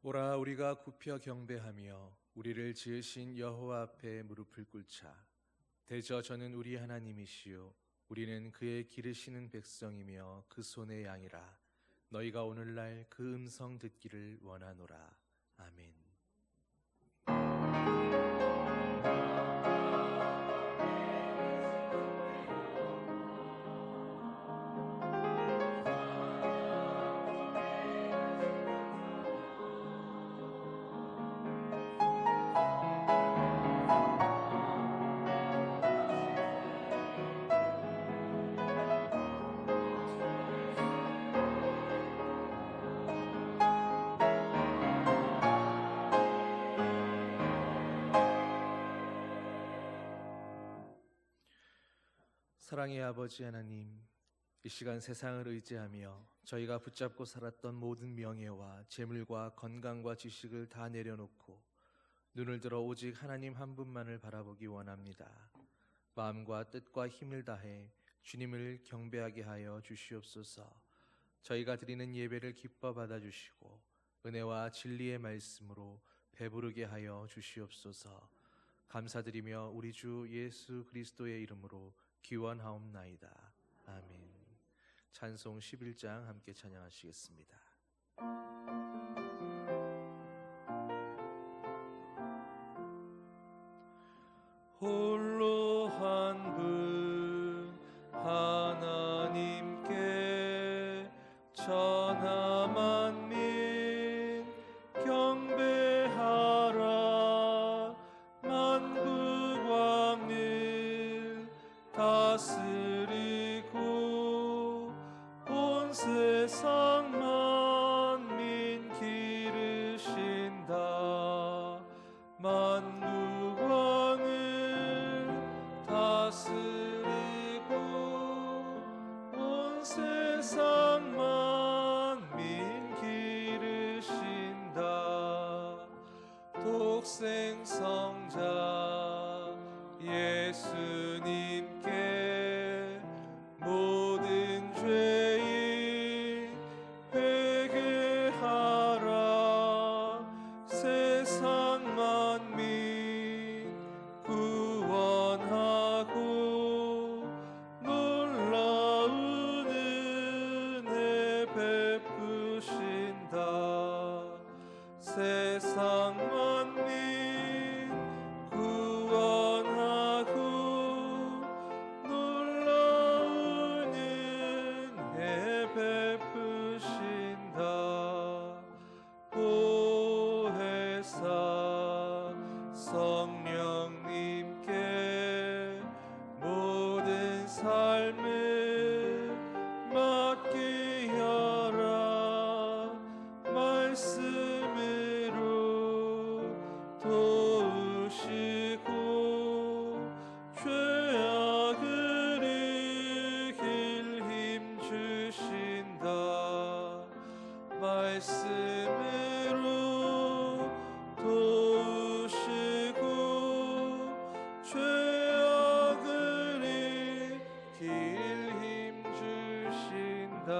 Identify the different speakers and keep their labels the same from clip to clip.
Speaker 1: 오라 우리가 굽혀 경배하며 우리를 지으신 여호와 앞에 무릎을 꿇자. 대저 저는 우리 하나님이시요 우리는 그의 기르시는 백성이며 그 손의 양이라. 너희가 오늘날 그 음성 듣기를 원하노라. 아멘. 사랑의 아버지 하나님, 이 시간 세상을 의지하며 저희가 붙잡고 살았던 모든 명예와 재물과 건강과 지식을 다 내려놓고 눈을 들어 오직 하나님 한 분만을 바라보기 원합니다. 마음과 뜻과 힘을 다해 주님을 경배하게 하여 주시옵소서. 저희가 드리는 예배를 기뻐 받아주시고 은혜와 진리의 말씀으로 배부르게 하여 주시옵소서. 감사드리며 우리 주 예수 그리스도의 이름으로 기원하옵나이다. 아멘. 찬송 11장 함께 찬양하시겠습니다. 홀로 한 분 하나님께 천하 만민 경배하라. 만국 왕을 다스리고 온 세상 만민 기르신다. 만국 왕을 다스리고 온 세상 만민 기르신다. 독생 성자 예수님께 모든 죄인 회개하라. 세상 만민 구원하고 놀라운 은혜 베푸신다. 세상 만민 구원하고 놀라운 은혜 베푸신다. 보혜사 성령님께 모든 삶을 맡게 하라. 말씀으로 도우시고 죄악을 이길 힘 주신다. 말씀으로 도우시고 죄악을 이길 힘 주신다.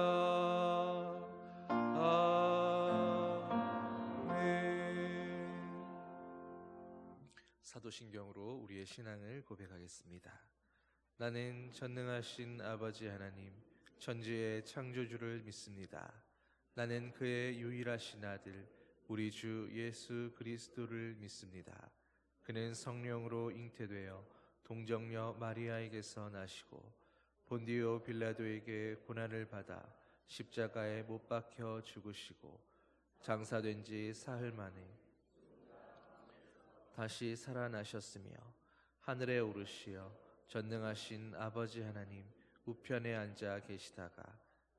Speaker 1: 사도신경으로 우리의 신앙을 고백하겠습니다. 나는 전능하신 아버지 하나님, 천지의 창조주를 믿습니다. 나는 그의 유일하신 아들, 우리 주 예수 그리스도를 믿습니다. 그는 성령으로 잉태되어 동정녀 마리아에게서 나시고 본디오 빌라도에게 고난을 받아 십자가에 못 박혀 죽으시고 장사된 지 사흘 만에 다시 살아나셨으며 하늘에 오르시어 전능하신 아버지 하나님 우편에 앉아 계시다가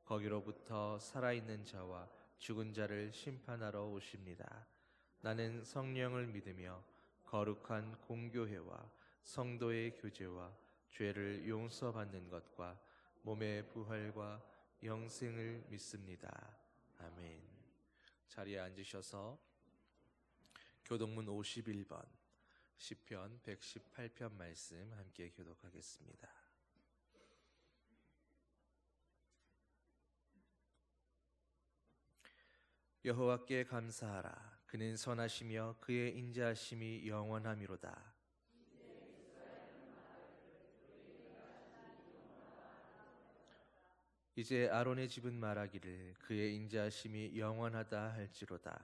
Speaker 1: 거기로부터 살아있는 자와 죽은 자를 심판하러 오십니다. 나는 성령을 믿으며 거룩한 공교회와 성도의 교제와 죄를 용서받는 것과 몸의 부활과 영생을 믿습니다. 아멘. 자리에 앉으셔서 교독문 51번 시편 118편 말씀 함께 교독하겠습니다. 여호와께 감사하라. 그는 선하시며 그의 인자하심이 영원함이로다. 이제 아론의 집은 말하기를 그의 인자하심이 영원하다 할지로다.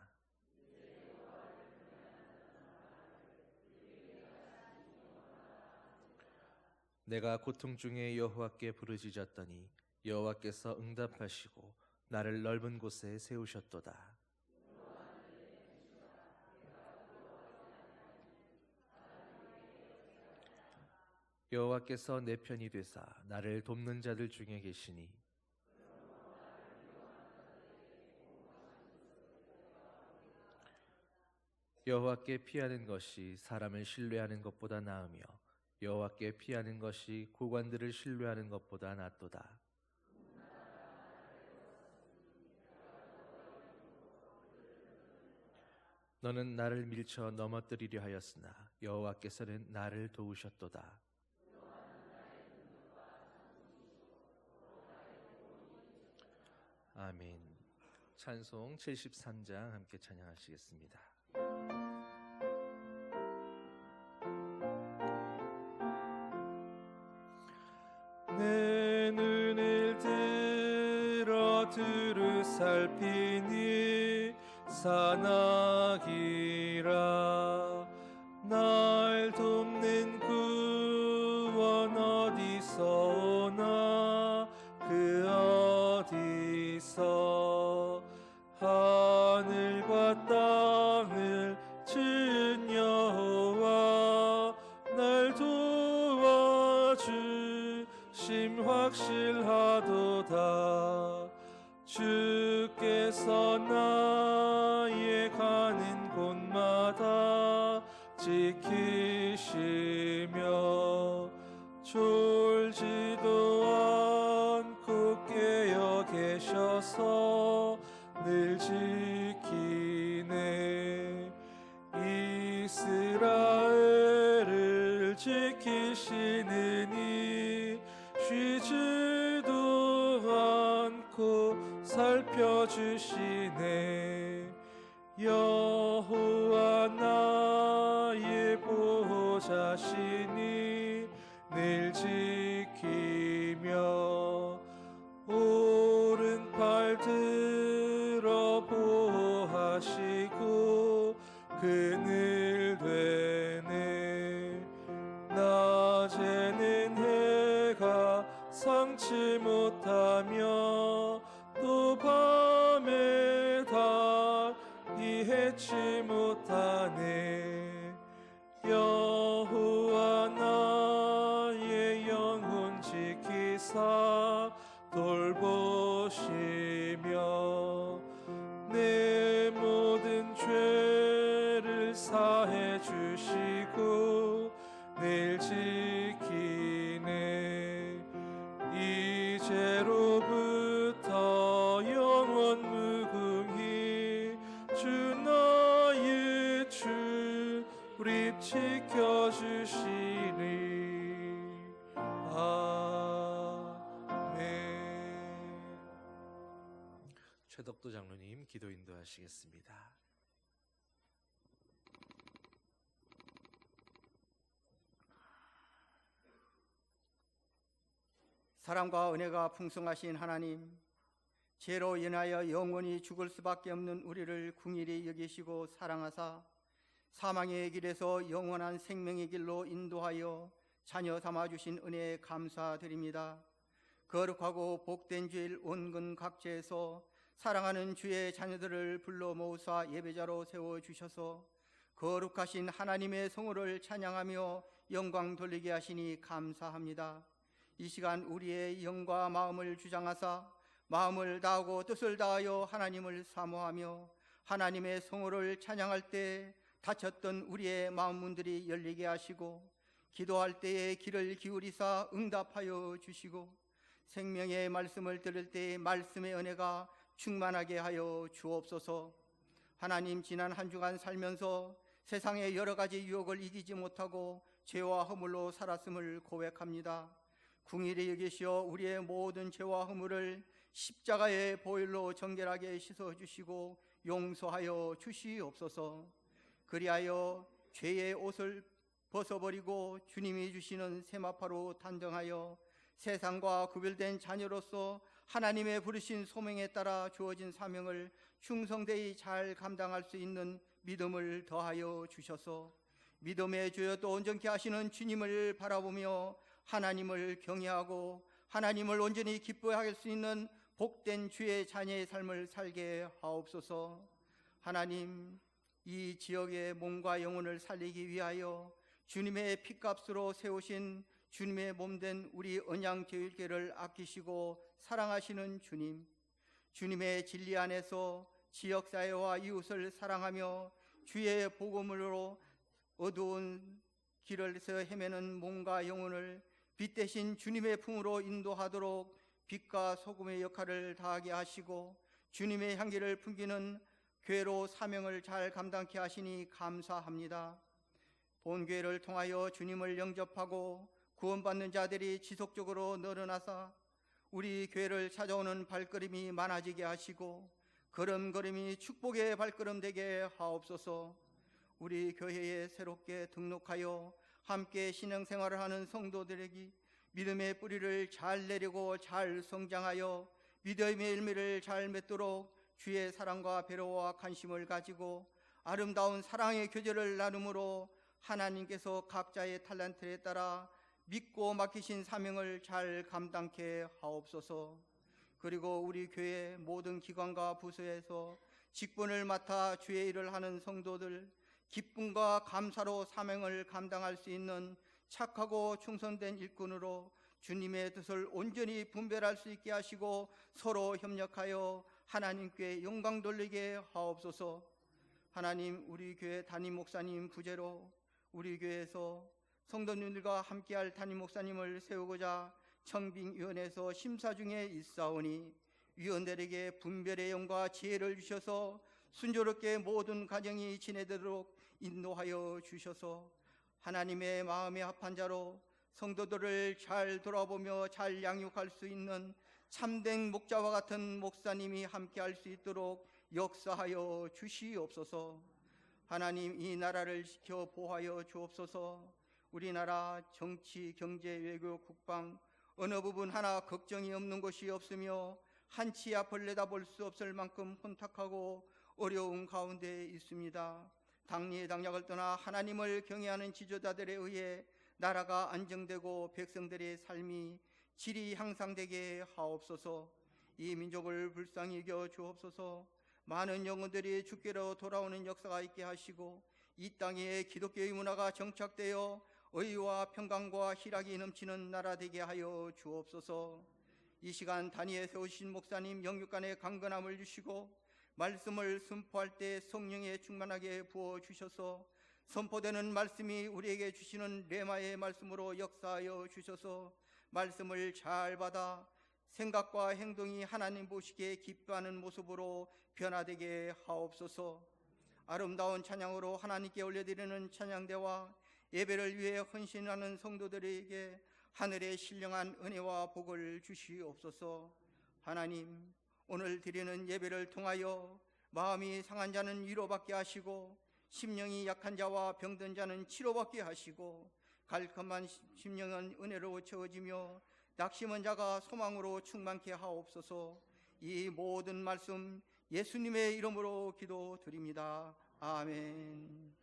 Speaker 1: 내가 고통 중에 여호와께 부르짖었더니 여호와께서 응답하시고 나를 넓은 곳에 세우셨도다. 여호와께서 내 편이 되사 나를 돕는 자들 중에 계시니 여호와께 피하는 것이 사람을 신뢰하는 것보다 나으며 여호와께 피하는 것이 고관들을 신뢰하는 것보다 낫도다. 너는 나를 밀쳐 넘어뜨리려 하였으나 여호와께서는 나를 도우셨도다. 아멘. 찬송 73장 함께 찬양하시겠습니다. 내 눈을 들어 두루 살피니 사나기라. 날 돕는 구원 어디서 오나 그 어디서 하늘과 땅을 지은 여호와 날 도와주심 확실하도다. 주께서 나의 가는 곳마다 지키시며 졸지도 않고 깨어 계셔서 늘 지키네. 이스라엘을 지키시느니 쉬지도 않고 살펴주시네. 여호와 나의 보호자시니 늘 지키며 오른팔 들어 보호하시고 그늘 되네. 낮에는 해가 상치 못하며 또 밤에 달이 해치 못하네. 여호와 나의 영혼 지키사 돌보시며 내 모든 죄를 사해 주시고 늘 지키네. 이제로부터 영원 무궁히 주 나의 주 우리 지켜주시니. 아멘. 최덕도 장로님 기도 인도하시겠습니다.
Speaker 2: 사랑과 은혜가 풍성하신 하나님, 죄로 인하여 영원히 죽을 수밖에 없는 우리를 긍휼히 여기시고 사랑하사 사망의 길에서 영원한 생명의 길로 인도하여 자녀 삼아주신 은혜에 감사드립니다. 거룩하고 복된 주일 온근 각지에서 사랑하는 주의 자녀들을 불러 모으사 예배자로 세워주셔서 거룩하신 하나님의 성호를 찬양하며 영광 돌리게 하시니 감사합니다. 이 시간 우리의 영과 마음을 주장하사 마음을 다하고 뜻을 다하여 하나님을 사모하며 하나님의 성호를 찬양할 때 닫혔던 우리의 마음문들이 열리게 하시고 기도할 때에 귀를 기울이사 응답하여 주시고 생명의 말씀을 들을 때에 말씀의 은혜가 충만하게 하여 주옵소서. 하나님, 지난 한 주간 살면서 세상의 여러 가지 유혹을 이기지 못하고 죄와 허물로 살았음을 고백합니다. 긍휼히 여기시어 우리의 모든 죄와 허물을 십자가의 보혈로 정결하게 씻어주시고 용서하여 주시옵소서. 그리하여 죄의 옷을 벗어버리고 주님이 주시는 세마파로 단정하여 세상과 구별된 자녀로서 하나님의 부르신 소명에 따라 주어진 사명을 충성되이 잘 감당할 수 있는 믿음을 더하여 주셔서 믿음의 주여 또 온전케 하시는 주님을 바라보며 하나님을 경외하고 하나님을 온전히 기뻐할 수 있는 복된 주의 자녀의 삶을 살게 하옵소서. 하나님, 이 지역의 몸과 영혼을 살리기 위하여 주님의 피값으로 세우신 주님의 몸된 우리 언양제일교회를 아끼시고 사랑하시는 주님, 주님의 진리 안에서 지역사회와 이웃을 사랑하며 주의 복음으로 어두운 길에서 헤매는 몸과 영혼을 빛 대신 주님의 품으로 인도하도록 빛과 소금의 역할을 다하게 하시고 주님의 향기를 풍기는 교회로 사명을 잘 감당케 하시니 감사합니다. 본교회를 통하여 주님을 영접하고 구원받는 자들이 지속적으로 늘어나서 우리 교회를 찾아오는 발걸음이 많아지게 하시고 걸음걸음이 축복의 발걸음 되게 하옵소서. 우리 교회에 새롭게 등록하여 함께 신앙생활을 하는 성도들에게 믿음의 뿌리를 잘 내리고 잘 성장하여 믿음의 열매를 잘 맺도록 주의 사랑과 배려와 관심을 가지고 아름다운 사랑의 교제를 나눔으로 하나님께서 각자의 탤런트에 따라 믿고 맡기신 사명을 잘 감당케 하옵소서. 그리고 우리 교회 모든 기관과 부서에서 직분을 맡아 주의 일을 하는 성도들 기쁨과 감사로 사명을 감당할 수 있는 착하고 충성된 일꾼으로 주님의 뜻을 온전히 분별할 수 있게 하시고 서로 협력하여 하나님께 영광 돌리게 하옵소서. 하나님, 우리 교회 담임 목사님 부재로 우리 교회에서 성도님들과 함께할 담임 목사님을 세우고자 청빙위원회에서 심사 중에 있사오니 위원들에게 분별의 영과 지혜를 주셔서 순조롭게 모든 가정이 지내도록 인도하여 주셔서 하나님의 마음에 합한 자로 성도들을 잘 돌아보며 잘 양육할 수 있는 참된 목자와 같은 목사님이 함께할 수 있도록 역사하여 주시옵소서. 하나님, 이 나라를 지켜 보호하여 주옵소서. 우리나라 정치, 경제, 외교, 국방 어느 부분 하나 걱정이 없는 곳이 없으며 한치 앞을 내다볼 수 없을 만큼 혼탁하고 어려운 가운데 있습니다. 당리의 당략을 떠나 하나님을 경외하는 지도자들에 의해 나라가 안정되고 백성들의 삶이 질이 향상되게 하옵소서. 이 민족을 불쌍히 여겨 주옵소서. 많은 영혼들이 주께로 돌아오는 역사가 있게 하시고 이 땅에 기독교의 문화가 정착되어 의와 평강과 희락이 넘치는 나라 되게 하여 주옵소서. 이 시간 단위에 세우신 목사님 영육간의 강건함을 주시고 말씀을 선포할 때 성령에 충만하게 부어주셔서 선포되는 말씀이 우리에게 주시는 레마의 말씀으로 역사하여 주셔서 말씀을 잘 받아 생각과 행동이 하나님 보시기에 기뻐하는 모습으로 변화되게 하옵소서. 아름다운 찬양으로 하나님께 올려드리는 찬양대와 예배를 위해 헌신하는 성도들에게 하늘의 신령한 은혜와 복을 주시옵소서. 하나님, 오늘 드리는 예배를 통하여 마음이 상한 자는 위로받게 하시고 심령이 약한 자와 병든 자는 치료받게 하시고 갈급한 심령은 은혜로 채워지며 낙심한 자가 소망으로 충만케 하옵소서. 이 모든 말씀 예수님의 이름으로 기도드립니다. 아멘.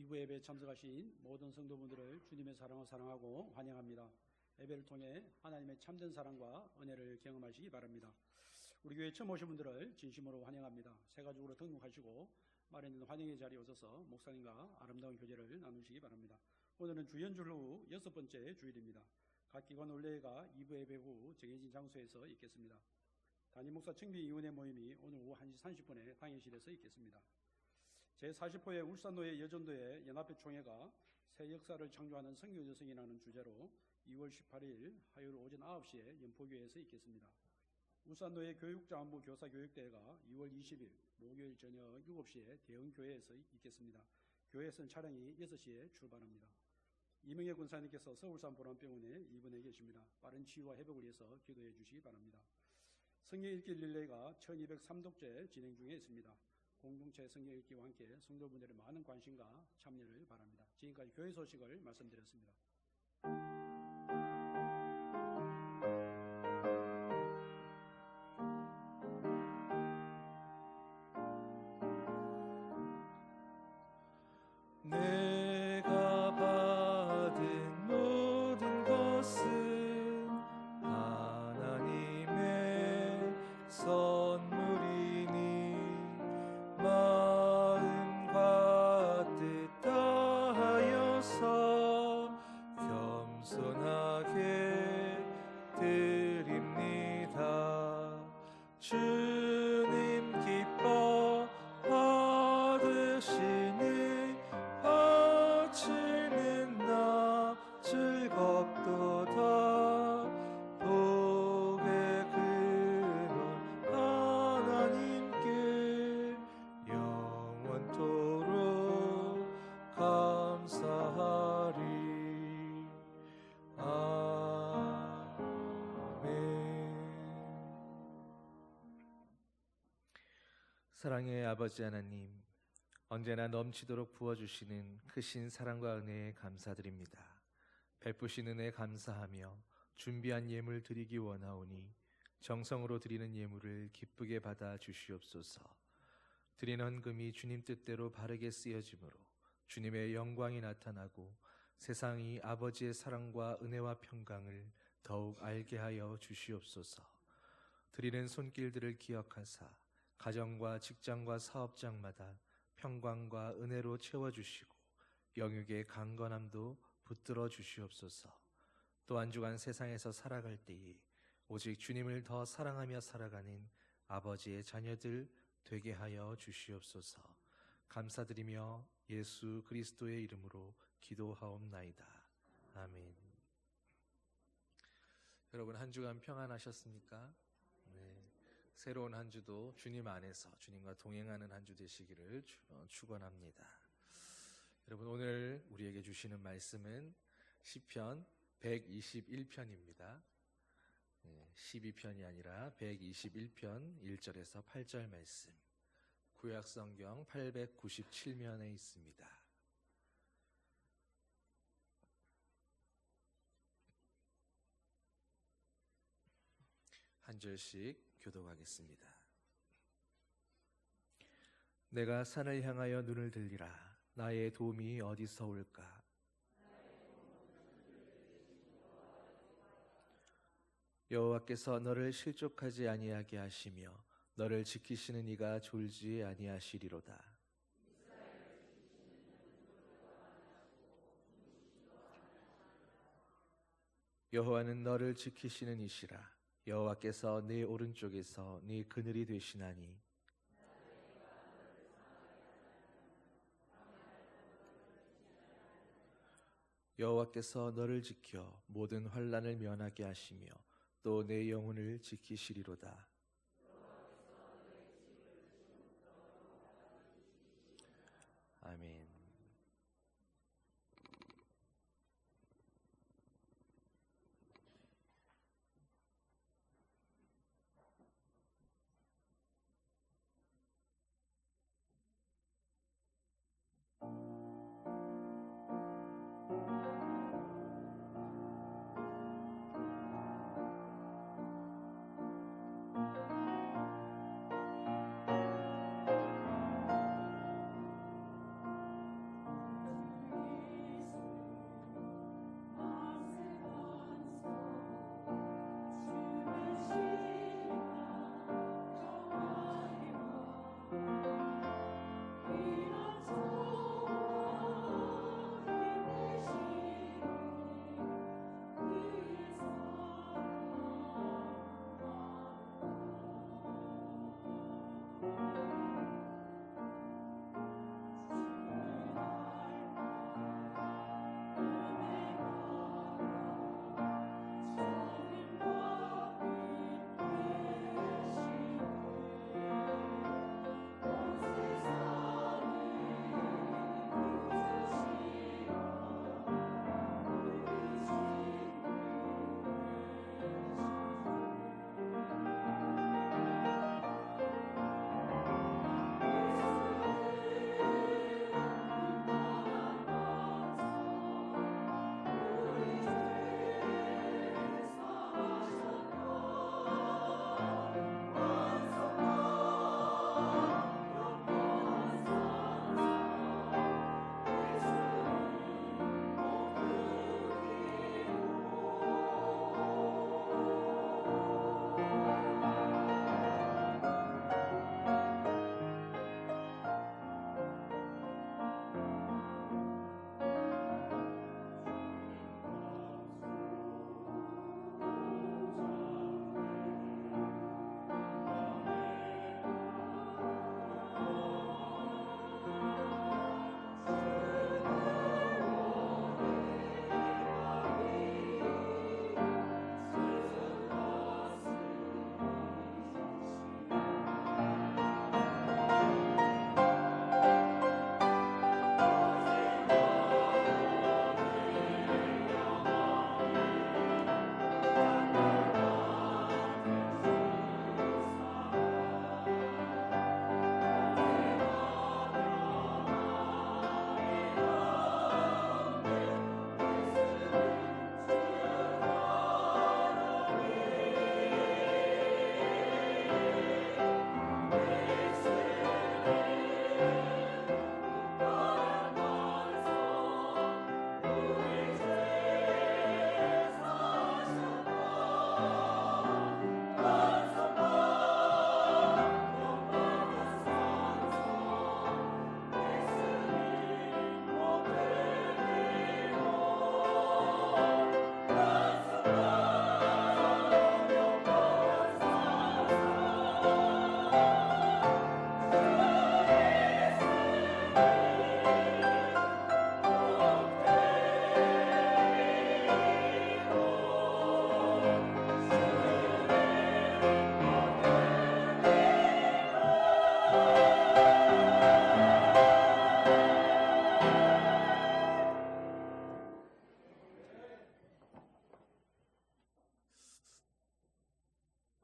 Speaker 3: 이부 예배에 참석하신 모든 성도분들을 주님의 사랑으로 사랑하고 환영합니다. 예배를 통해 하나님의 참된 사랑과 은혜를 경험하시기 바랍니다. 우리 교회 처음 오신 분들을 진심으로 환영합니다. 새 가족으로 등록하시고 마련된 환영의 자리에 오셔서 목사님과 아름다운 교제를 나누시기 바랍니다. 오늘은 주연줄 후 6번째 주일입니다. 각 기관 원례회가 2부 예배 후 정해진 장소에서 있겠습니다. 담임 목사 청비위원회 모임이 오늘 오후 1시 30분에 당일실에서 있겠습니다. 제40호의 울산노예 여전도회 연합회 총회가 새 역사를 창조하는 성교 여성이라는 주제로 2월 18일 화요일 오전 9시에 연포교회에서 있겠습니다. 울산노예 교육자원부 교사교육대회가 2월 20일 목요일 저녁 7시에 대흥교회에서 있겠습니다. 교회에서는 차량이 6시에 출발합니다. 이명애 군사님께서 서울산 보람병원에 입원해 계십니다. 빠른 치유와 회복을 위해서 기도해 주시기 바랍니다. 성경 읽기 릴레이가 1203독째 진행 중에 있습니다. 공동체 성경 읽기와 함께 성도분들의 많은 관심과 참여를 바랍니다. 지금까지 교회 소식을 말씀드렸습니다.
Speaker 1: 내가 받은 모든 것은 하나님의 선물이니 마음과 뜻 다하여서 겸손하게 드립니다. 주님 기뻐 받으시니 바치는 나 즐겁도다. 복의 근원 하나님께 영원토록 감사하리. 아멘. 사랑의 아버지 하나님, 언제나 넘치도록 부어주시는 크신 사랑과 은혜에 감사드립니다. 베푸신 은혜 감사하며 준비한 예물 드리기 원하오니 정성으로 드리는 예물을 기쁘게 받아 주시옵소서. 드린 헌금이 주님 뜻대로 바르게 쓰여지므로 주님의 영광이 나타나고 세상이 아버지의 사랑과 은혜와 평강을 더욱 알게 하여 주시옵소서. 드리는 손길들을 기억하사 가정과 직장과 사업장마다 평강과 은혜로 채워주시고 영육의 강건함도 붙들어 주시옵소서. 또 한 주간 세상에서 살아갈 때에 오직 주님을 더 사랑하며 살아가는 아버지의 자녀들 되게 하여 주시옵소서. 감사드리며 예수 그리스도의 이름으로 기도하옵나이다. 아멘. 여러분, 한 주간 평안하셨습니까? 네. 새로운 한 주도 주님 안에서 주님과 동행하는 한 주 되시기를 축원합니다. 여러분, 오늘 우리에게 주시는 말씀은 시편 121편입니다. 12편이 아니라 121편 1절에서 8절 말씀, 구약성경 897면에 있습니다. 한 절씩 교독하겠습니다. 내가 산을 향하여 눈을 들리라. 나의 도움이 어디서 올까? 여호와께서 너를 실족하지 아니하게 하시며 너를 지키시는 이가 졸지 아니하시리로다. 여호와는 너를 지키시는 이시라. 여호와께서 네 오른쪽에서 네 그늘이 되시나니 여호와께서 너를 지켜 모든 환난을 면하게 하시며 또 내 영혼을 지키시리로다. 아멘.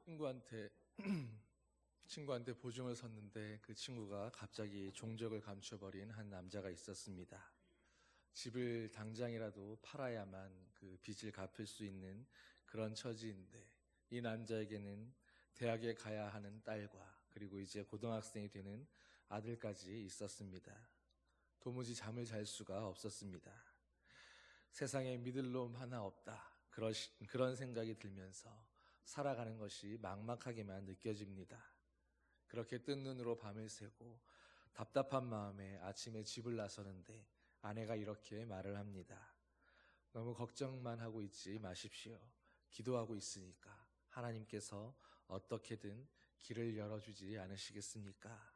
Speaker 1: 친구한테 친구한테 보증을 섰는데 그 친구가 갑자기 종적을 감춰버린 한 남자가 있었습니다. 집을 당장이라도 팔아야만 그 빚을 갚을 수 있는 그런 처지인데 이 남자에게는 대학에 가야 하는 딸과 그리고 이제 고등학생이 되는 아들까지 있었습니다. 도무지 잠을 잘 수가 없었습니다. 세상에 믿을 놈 하나 없다. 그런 생각이 들면서 살아가는 것이 막막하게만 느껴집니다. 그렇게 뜬 눈으로 밤을 새고 답답한 마음에 아침에 집을 나서는데 아내가 이렇게 말을 합니다. 너무 걱정만 하고 있지 마십시오. 기도하고 있으니까 하나님께서 어떻게든 길을 열어주지 않으시겠습니까?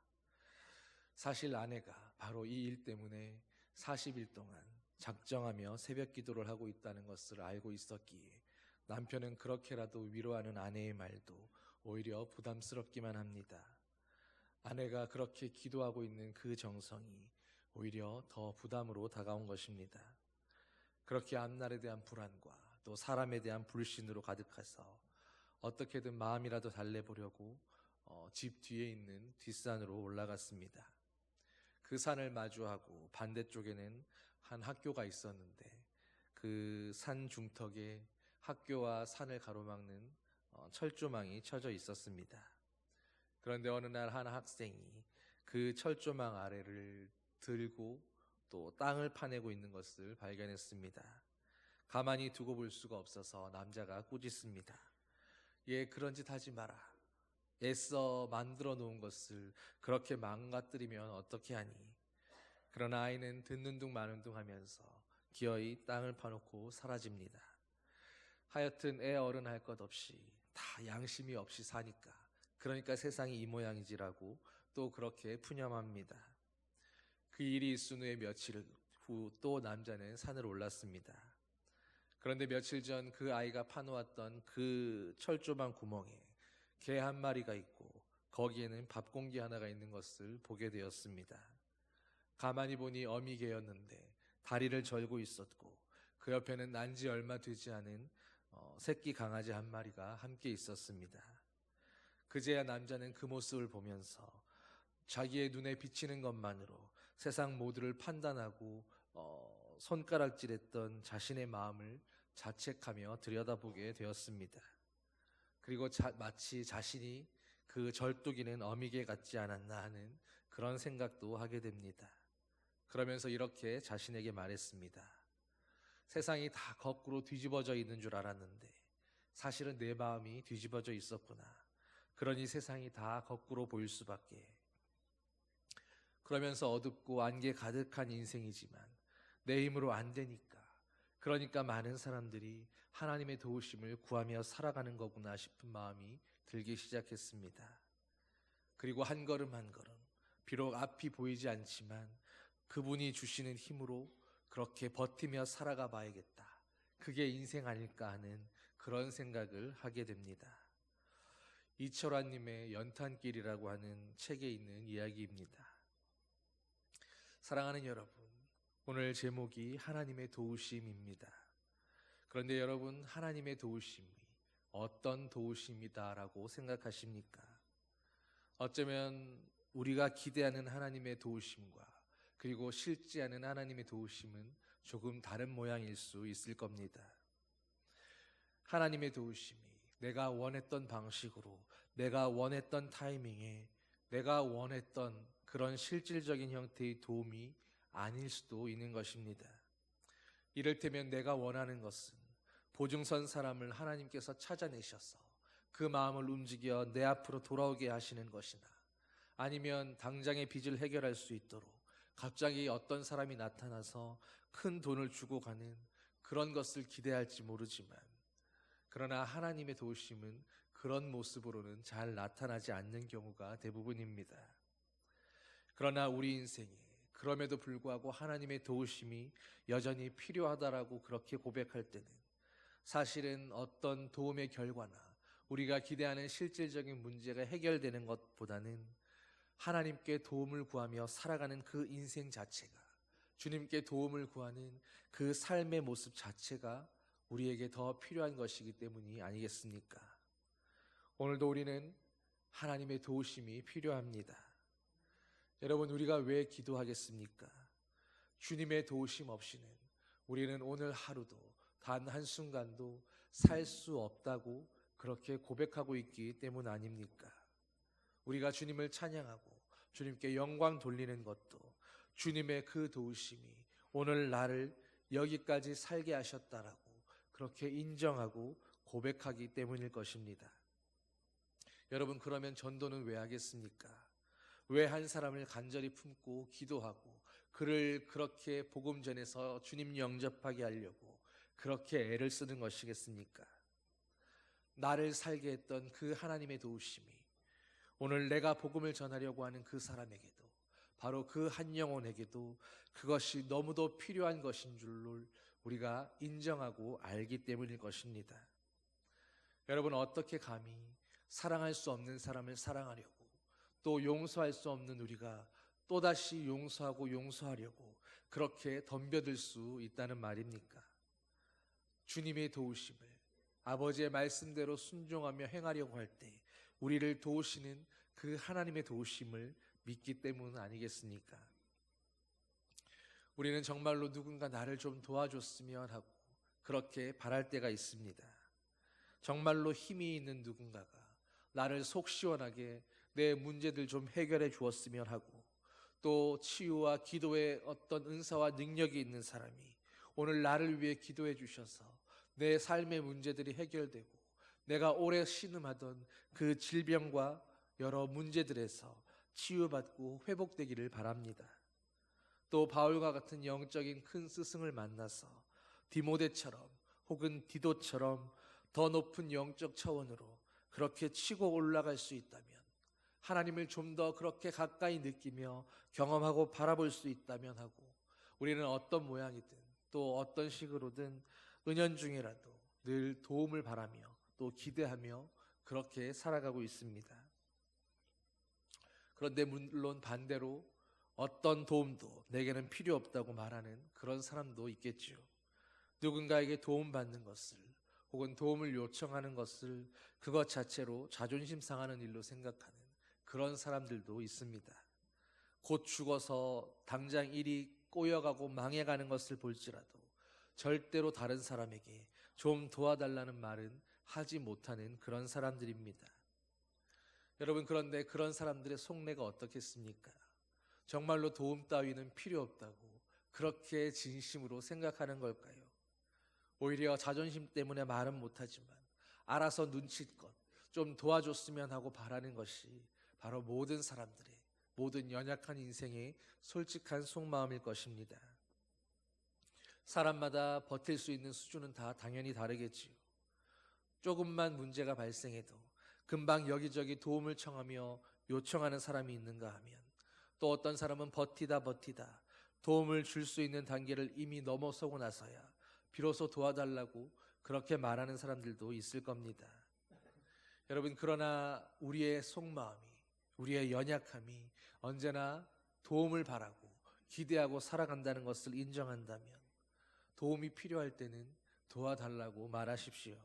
Speaker 1: 사실 아내가 바로 이 일 때문에 40일 동안 작정하며 새벽 기도를 하고 있다는 것을 알고 있었기에 남편은 그렇게라도 위로하는 아내의 말도 오히려 부담스럽기만 합니다. 아내가 그렇게 기도하고 있는 그 정성이 오히려 더 부담으로 다가온 것입니다. 그렇게 앞날에 대한 불안과 또 사람에 대한 불신으로 가득해서 어떻게든 마음이라도 달래보려고 집 뒤에 있는 뒷산으로 올라갔습니다. 그 산을 마주하고 반대쪽에는 한 학교가 있었는데 그 산 중턱에 학교와 산을 가로막는 철조망이 쳐져 있었습니다. 그런데 어느 날 한 학생이 그 철조망 아래를 들고 또 땅을 파내고 있는 것을 발견했습니다. 가만히 두고 볼 수가 없어서 남자가 꾸짖습니다. 얘 그런 짓 하지 마라. 애써 만들어 놓은 것을 그렇게 망가뜨리면 어떻게 하니? 그러나 아이는 듣는 둥 마는 둥 하면서 기어이 땅을 파놓고 사라집니다. 하여튼 애 어른 할 것 없이 다 양심이 없이 사니까 그러니까 세상이 이 모양이지라고 또 그렇게 푸념합니다. 그 일이 있은 후에 며칠 후 또 남자는 산을 올랐습니다. 그런데 며칠 전 그 아이가 파놓았던 그 철조망 구멍에 개 한 마리가 있고 거기에는 밥 공기 하나가 있는 것을 보게 되었습니다. 가만히 보니 어미개였는데 다리를 절고 있었고 그 옆에는 난지 얼마 되지 않은 새끼 강아지 한 마리가 함께 있었습니다. 그제야 남자는 그 모습을 보면서 자기의 눈에 비치는 것만으로 세상 모두를 판단하고 손가락질했던 자신의 마음을 자책하며 들여다보게 되었습니다. 그리고 마치 자신이 그 절뚝이는 어미개 같지 않았나 하는 그런 생각도 하게 됩니다. 그러면서 이렇게 자신에게 말했습니다. 세상이 다 거꾸로 뒤집어져 있는 줄 알았는데 사실은 내 마음이 뒤집어져 있었구나. 그러니 세상이 다 거꾸로 보일 수밖에. 그러면서 어둡고 안개 가득한 인생이지만 내 힘으로 안 되니까 그러니까 많은 사람들이 하나님의 도우심을 구하며 살아가는 거구나 싶은 마음이 들기 시작했습니다. 그리고 한 걸음 한 걸음 비록 앞이 보이지 않지만 그분이 주시는 힘으로 그렇게 버티며 살아가 봐야겠다. 그게 인생 아닐까 하는 그런 생각을 하게 됩니다. 이철환님의 연탄길이라고 하는 책에 있는 이야기입니다. 사랑하는 여러분, 오늘 제목이 하나님의 도우심입니다. 그런데 여러분, 하나님의 도우심이 어떤 도우심이다라고 생각하십니까? 어쩌면 우리가 기대하는 하나님의 도우심과 그리고 실제하는 하나님의 도우심은 조금 다른 모양일 수 있을 겁니다. 하나님의 도우심이 내가 원했던 방식으로, 내가 원했던 타이밍에, 내가 원했던 그런 실질적인 형태의 도움이 아닐 수도 있는 것입니다. 이를테면 내가 원하는 것은 보증선 사람을 하나님께서 찾아내셔서 그 마음을 움직여 내 앞으로 돌아오게 하시는 것이나 아니면 당장의 빚을 해결할 수 있도록 갑자기 어떤 사람이 나타나서 큰 돈을 주고 가는 그런 것을 기대할지 모르지만 그러나 하나님의 도우심은 그런 모습으로는 잘 나타나지 않는 경우가 대부분입니다. 그러나 우리 인생에 그럼에도 불구하고 하나님의 도우심이 여전히 필요하다라고 그렇게 고백할 때는 사실은 어떤 도움의 결과나 우리가 기대하는 실질적인 문제가 해결되는 것보다는 하나님께 도움을 구하며 살아가는 그 인생 자체가, 주님께 도움을 구하는 그 삶의 모습 자체가 우리에게 더 필요한 것이기 때문이 아니겠습니까? 오늘도 우리는 하나님의 도우심이 필요합니다. 여러분, 우리가 왜 기도하겠습니까? 주님의 도우심 없이는 우리는 오늘 하루도 단 한순간도 살 수 없다고 그렇게 고백하고 있기 때문 아닙니까? 우리가 주님을 찬양하고 주님께 영광 돌리는 것도 주님의 그 도우심이 오늘 나를 여기까지 살게 하셨다라고 그렇게 인정하고 고백하기 때문일 것입니다. 여러분, 그러면 전도는 왜 하겠습니까? 왜 한 사람을 간절히 품고 기도하고 그를 그렇게 복음 전해서 주님 영접하게 하려고 그렇게 애를 쓰는 것이겠습니까? 나를 살게 했던 그 하나님의 도우심이 오늘 내가 복음을 전하려고 하는 그 사람에게도, 바로 그 한 영혼에게도 그것이 너무도 필요한 것인 줄로 우리가 인정하고 알기 때문일 것입니다. 여러분, 어떻게 감히 사랑할 수 없는 사람을 사랑하려고, 또 용서할 수 없는 우리가 또다시 용서하고 용서하려고 그렇게 덤벼들 수 있다는 말입니까? 주님의 도우심을, 아버지의 말씀대로 순종하며 행하려고 할 때 우리를 도우시는 그 하나님의 도우심을 믿기 때문 아니겠습니까? 우리는 정말로 누군가 나를 좀 도와줬으면 하고 그렇게 바랄 때가 있습니다. 정말로 힘이 있는 누군가가 나를 속 시원하게 내 문제들 좀 해결해 주었으면 하고, 또 치유와 기도의 어떤 은사와 능력이 있는 사람이 오늘 나를 위해 기도해 주셔서 내 삶의 문제들이 해결되고 내가 오래 신음하던 그 질병과 여러 문제들에서 치유받고 회복되기를 바랍니다. 또 바울과 같은 영적인 큰 스승을 만나서 디모데처럼 혹은 디도처럼 더 높은 영적 차원으로 그렇게 치고 올라갈 수 있다면, 하나님을 좀 더 그렇게 가까이 느끼며 경험하고 바라볼 수 있다면 하고, 우리는 어떤 모양이든 또 어떤 식으로든 은연중에라도 늘 도움을 바라며 또 기대하며 그렇게 살아가고 있습니다. 그런데 물론 반대로 어떤 도움도 내게는 필요 없다고 말하는 그런 사람도 있겠지요. 누군가에게 도움받는 것을 혹은 도움을 요청하는 것을 그것 자체로 자존심 상하는 일로 생각하는 그런 사람들도 있습니다. 곧 죽어서 당장 일이 꼬여가고 망해가는 것을 볼지라도 절대로 다른 사람에게 좀 도와달라는 말은 하지 못하는 그런 사람들입니다. 여러분, 그런데 그런 사람들의 속내가 어떻겠습니까? 정말로 도움 따위는 필요 없다고 그렇게 진심으로 생각하는 걸까요? 오히려 자존심 때문에 말은 못하지만 알아서 눈치껏 좀 도와줬으면 하고 바라는 것이 바로 모든 사람들의, 모든 연약한 인생의 솔직한 속마음일 것입니다. 사람마다 버틸 수 있는 수준은 다 당연히 다르겠지요. 조금만 문제가 발생해도 금방 여기저기 도움을 청하며 요청하는 사람이 있는가 하면, 또 어떤 사람은 버티다 도움을 줄 수 있는 단계를 이미 넘어서고 나서야 비로소 도와달라고 그렇게 말하는 사람들도 있을 겁니다. 여러분, 그러나 우리의 속마음이, 우리의 연약함이 언제나 도움을 바라고 기대하고 살아간다는 것을 인정한다면 도움이 필요할 때는 도와달라고 말하십시오.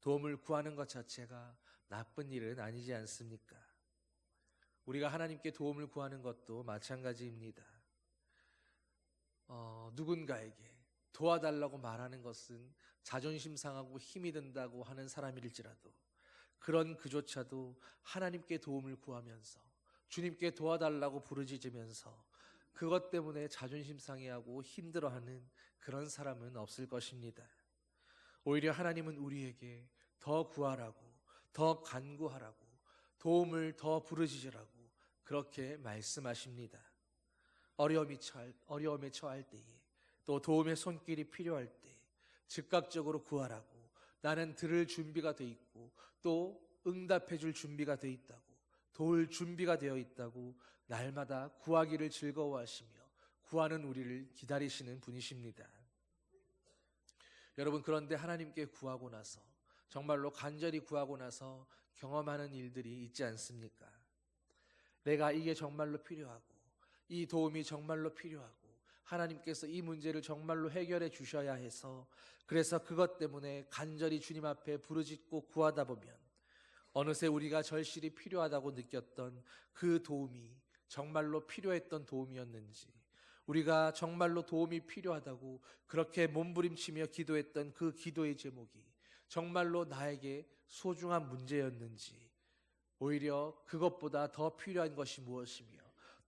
Speaker 1: 도움을 구하는 것 자체가 나쁜 일은 아니지 않습니까? 우리가 하나님께 도움을 구하는 것도 마찬가지입니다. 누군가에게 도와달라고 말하는 것은 자존심 상하고 힘이 든다고 하는 사람일지라도, 그런 그조차도 하나님께 도움을 구하면서 주님께 도와달라고 부르짖으면서 그것 때문에 자존심 상해하고 힘들어하는 그런 사람은 없을 것입니다. 오히려 하나님은 우리에게 더 구하라고, 더 간구하라고, 도움을 더 부르짖으라고 그렇게 말씀하십니다. 어려움에 처할 때에, 또 도움의 손길이 필요할 때 즉각적으로 구하라고, 나는 들을 준비가 돼 있고 또 응답해 줄 준비가 돼 있다고, 도울 준비가 되어 있다고 날마다 구하기를 즐거워하시며 구하는 우리를 기다리시는 분이십니다. 여러분, 그런데 하나님께 구하고 나서, 정말로 간절히 구하고 나서 경험하는 일들이 있지 않습니까? 내가 이게 정말로 필요하고 이 도움이 정말로 필요하고 하나님께서 이 문제를 정말로 해결해 주셔야 해서, 그래서 그것 때문에 간절히 주님 앞에 부르짖고 구하다 보면 어느새 우리가 절실히 필요하다고 느꼈던 그 도움이 정말로 필요했던 도움이었는지, 우리가 정말로 도움이 필요하다고 그렇게 몸부림치며 기도했던 그 기도의 제목이 정말로 나에게 소중한 문제였는지, 오히려 그것보다 더 필요한 것이 무엇이며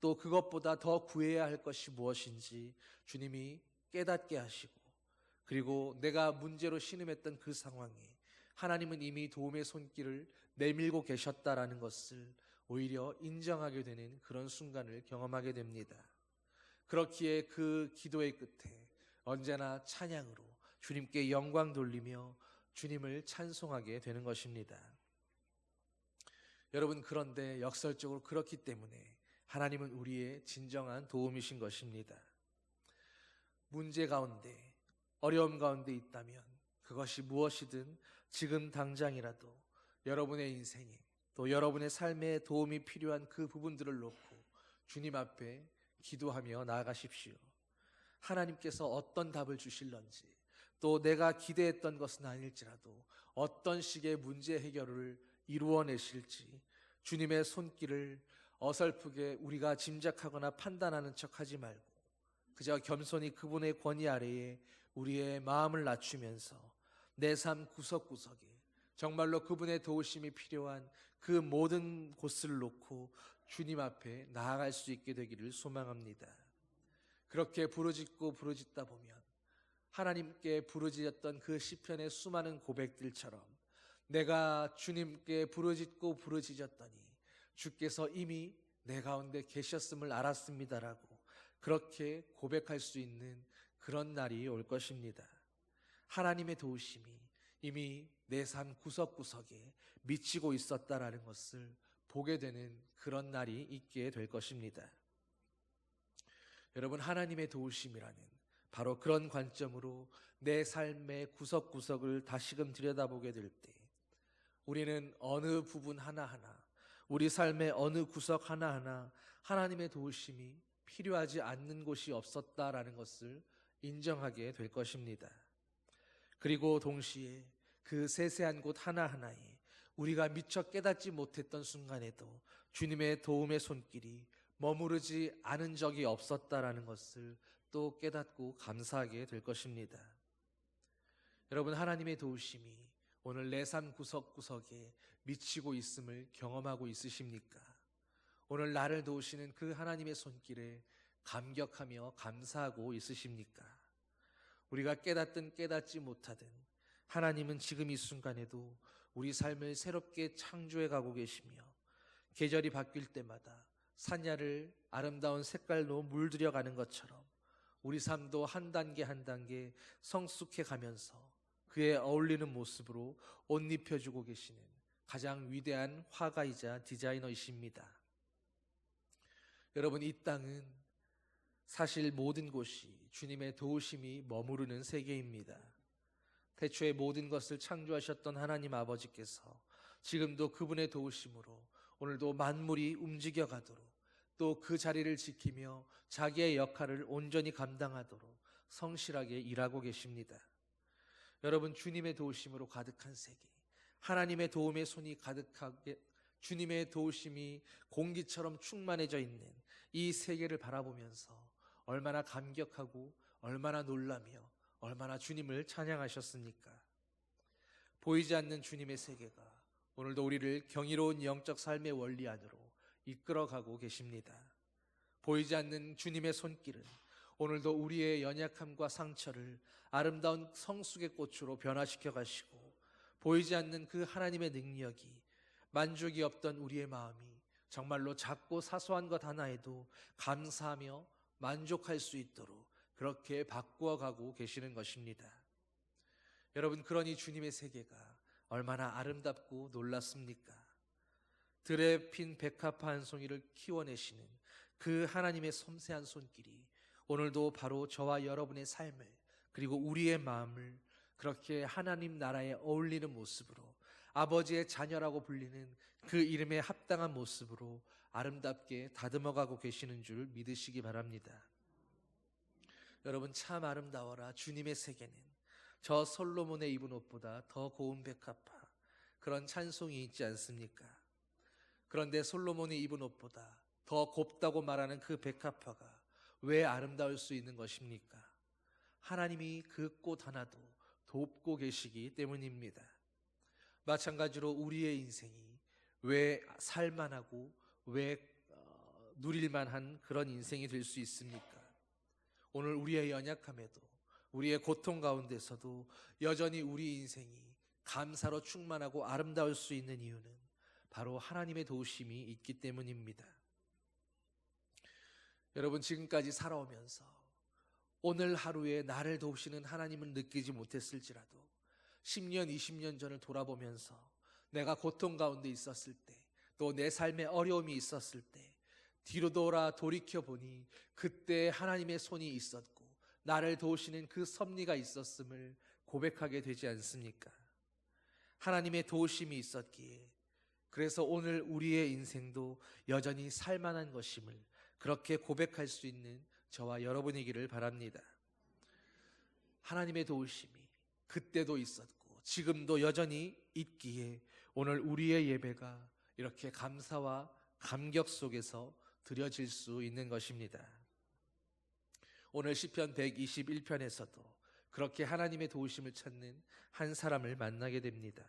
Speaker 1: 또 그것보다 더 구해야 할 것이 무엇인지 주님이 깨닫게 하시고, 그리고 내가 문제로 신음했던 그 상황에 하나님은 이미 도움의 손길을 내밀고 계셨다라는 것을 오히려 인정하게 되는 그런 순간을 경험하게 됩니다. 그렇기에 그 기도의 끝에 언제나 찬양으로 주님께 영광 돌리며 주님을 찬송하게 되는 것입니다. 여러분, 그런데 역설적으로 그렇기 때문에 하나님은 우리의 진정한 도움이신 것입니다. 문제 가운데, 어려움 가운데 있다면 그것이 무엇이든 지금 당장이라도 여러분의 인생에 또 여러분의 삶에 도움이 필요한 그 부분들을 놓고 주님 앞에 기도하며 나아가십시오. 하나님께서 어떤 답을 주실런지, 또 내가 기대했던 것은 아닐지라도 어떤 식의 문제 해결을 이루어내실지 주님의 손길을 어설프게 우리가 짐작하거나 판단하는 척하지 말고 그저 겸손히 그분의 권위 아래에 우리의 마음을 낮추면서 내 삶 구석구석에 정말로 그분의 도우심이 필요한 그 모든 곳을 놓고 주님 앞에 나아갈 수 있게 되기를 소망합니다. 그렇게 부르짖다 보면 하나님께 부르짖었던 그 시편의 수많은 고백들처럼 내가 주님께 부르짖었더니 주께서 이미 내 가운데 계셨음을 알았습니다라고 그렇게 고백할 수 있는 그런 날이 올 것입니다. 하나님의 도우심이 이미 내 삶 구석구석에 미치고 있었다라는 것을 보게 되는 그런 날이 있게 될 것입니다. 여러분, 하나님의 도우심이라는 바로 그런 관점으로 내 삶의 구석구석을 다시금 들여다보게 될 때 우리는 어느 부분 하나하나, 우리 삶의 어느 구석 하나하나 하나님의 도우심이 필요하지 않는 곳이 없었다라는 것을 인정하게 될 것입니다. 그리고 동시에 그 세세한 곳 하나하나에 우리가 미처 깨닫지 못했던 순간에도 주님의 도움의 손길이 머무르지 않은 적이 없었다라는 것을 또 깨닫고 감사하게 될 것입니다. 여러분, 하나님의 도우심이 오늘 내 삶 구석구석에 미치고 있음을 경험하고 있으십니까? 오늘 나를 도우시는 그 하나님의 손길에 감격하며 감사하고 있으십니까? 우리가 깨닫든 깨닫지 못하든 하나님은 지금 이 순간에도 우리 삶을 새롭게 창조해 가고 계시며 계절이 바뀔 때마다 산야를 아름다운 색깔로 물들여 가는 것처럼 우리 삶도 한 단계 한 단계 성숙해 가면서 그에 어울리는 모습으로 옷 입혀주고 계시는 가장 위대한 화가이자 디자이너이십니다. 여러분, 이 땅은 사실 모든 곳이 주님의 도우심이 머무르는 세계입니다. 태초에 모든 것을 창조하셨던 하나님 아버지께서 지금도 그분의 도우심으로 오늘도 만물이 움직여 가도록 또 그 자리를 지키며 자기의 역할을 온전히 감당하도록 성실하게 일하고 계십니다. 여러분, 주님의 도우심으로 가득한 세계, 하나님의 도움의 손이 가득하게 주님의 도우심이 공기처럼 충만해져 있는 이 세계를 바라보면서 얼마나 감격하고 얼마나 놀라며 얼마나 주님을 찬양하셨습니까? 보이지 않는 주님의 세계가 오늘도 우리를 경이로운 영적 삶의 원리 안으로 이끌어가고 계십니다. 보이지 않는 주님의 손길은 오늘도 우리의 연약함과 상처를 아름다운 성숙의 꽃으로 변화시켜 가시고, 보이지 않는 그 하나님의 능력이 만족이 없던 우리의 마음이 정말로 작고 사소한 것 하나에도 감사하며 만족할 수 있도록 그렇게 바꾸어 가고 계시는 것입니다. 여러분, 그러니 주님의 세계가 얼마나 아름답고 놀랍습니까? 들에 핀 백합화 한 송이를 키워내시는 그 하나님의 섬세한 손길이 오늘도 바로 저와 여러분의 삶을, 그리고 우리의 마음을 그렇게 하나님 나라에 어울리는 모습으로, 아버지의 자녀라고 불리는 그 이름에 합당한 모습으로 아름답게 다듬어가고 계시는 줄 믿으시기 바랍니다. 여러분, 참 아름다워라 주님의 세계는 저 솔로몬의 입은 옷보다 더 고운 백합화, 그런 찬송이 있지 않습니까? 그런데 솔로몬이 입은 옷보다 더 곱다고 말하는 그 백합화가 왜 아름다울 수 있는 것입니까? 하나님이 그 꽃 하나도 돕고 계시기 때문입니다. 마찬가지로 우리의 인생이 왜 살만하고 왜 누릴만한 그런 인생이 될 수 있습니까? 오늘 우리의 연약함에도 우리의 고통 가운데서도 여전히 우리 인생이 감사로 충만하고 아름다울 수 있는 이유는 바로 하나님의 도우심이 있기 때문입니다. 여러분, 지금까지 살아오면서 오늘 하루에 나를 도우시는 하나님을 느끼지 못했을지라도 10년, 20년 전을 돌아보면서 내가 고통 가운데 있었을 때, 또 내 삶에 어려움이 있었을 때 뒤로 돌이켜보니 그때 하나님의 손이 있었고 나를 도우시는 그 섭리가 있었음을 고백하게 되지 않습니까? 하나님의 도우심이 있었기에 그래서 오늘 우리의 인생도 여전히 살만한 것임을 그렇게 고백할 수 있는 저와 여러분이기를 바랍니다. 하나님의 도우심이 그때도 있었고 지금도 여전히 있기에 오늘 우리의 예배가 이렇게 감사와 감격 속에서 드려질 수 있는 것입니다. 오늘 시편 121편에서도 그렇게 하나님의 도우심을 찾는 한 사람을 만나게 됩니다.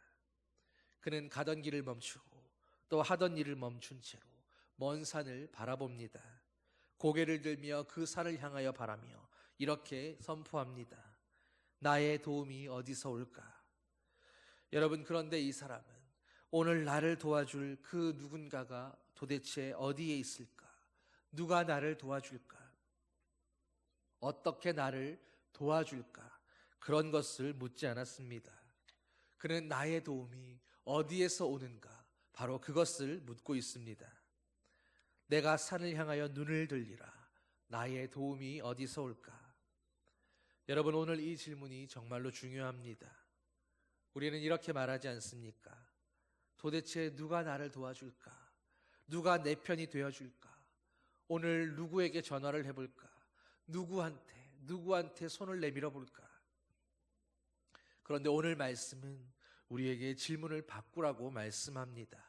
Speaker 1: 그는 가던 길을 멈추고 또 하던 일을 멈춘 채로 먼 산을 바라봅니다. 고개를 들며 그 산을 향하여 바라며 이렇게 선포합니다. 나의 도움이 어디서 올까? 여러분, 그런데 이 사람은 오늘 나를 도와줄 그 누군가가 도대체 어디에 있을까? 누가 나를 도와줄까? 어떻게 나를 도와줄까? 그런 것을 묻지 않았습니다. 그는 나의 도움이 어디에서 오는가? 바로 그것을 묻고 있습니다. 내가 산을 향하여 눈을 들리라. 나의 도움이 어디서 올까? 여러분, 오늘 이 질문이 정말로 중요합니다. 우리는 이렇게 말하지 않습니까? 도대체 누가 나를 도와줄까? 누가 내 편이 되어줄까? 오늘 누구에게 전화를 해볼까? 누구한테 손을 내밀어 볼까? 그런데 오늘 말씀은 우리에게 질문을 바꾸라고 말씀합니다.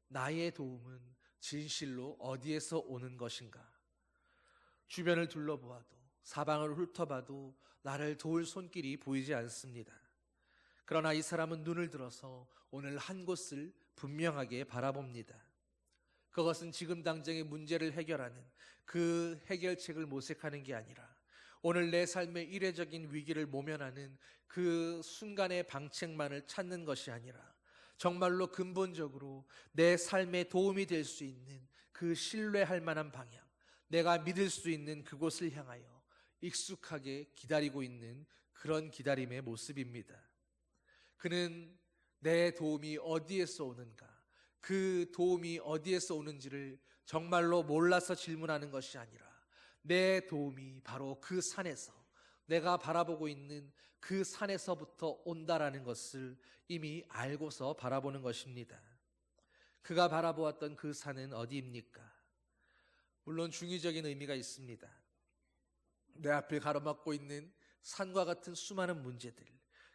Speaker 1: 나의 도움은 진실로 어디에서 오는 것인가? 주변을 둘러보아도 사방을 훑어봐도 나를 도울 손길이 보이지 않습니다. 그러나 이 사람은 눈을 들어서 오늘 한 곳을 분명하게 바라봅니다. 그것은 지금 당장의 문제를 해결하는 그 해결책을 모색하는 게 아니라 오늘 내 삶의 이례적인 위기를 모면하는 그 순간의 방책만을 찾는 것이 아니라 정말로 근본적으로 내 삶에 도움이 될 수 있는 그 신뢰할 만한 방향, 내가 믿을 수 있는 그곳을 향하여 익숙하게 기다리고 있는 그런 기다림의 모습입니다. 그는 내 도움이 어디에서 오는가, 그 도움이 어디에서 오는지를 정말로 몰라서 질문하는 것이 아니라 내 도움이 바로 그 산에서, 내가 바라보고 있는 그 산에서부터 온다라는 것을 이미 알고서 바라보는 것입니다. 그가 바라보았던 그 산은 어디입니까? 물론 중의적인 의미가 있습니다. 내 앞을 가로막고 있는 산과 같은 수많은 문제들,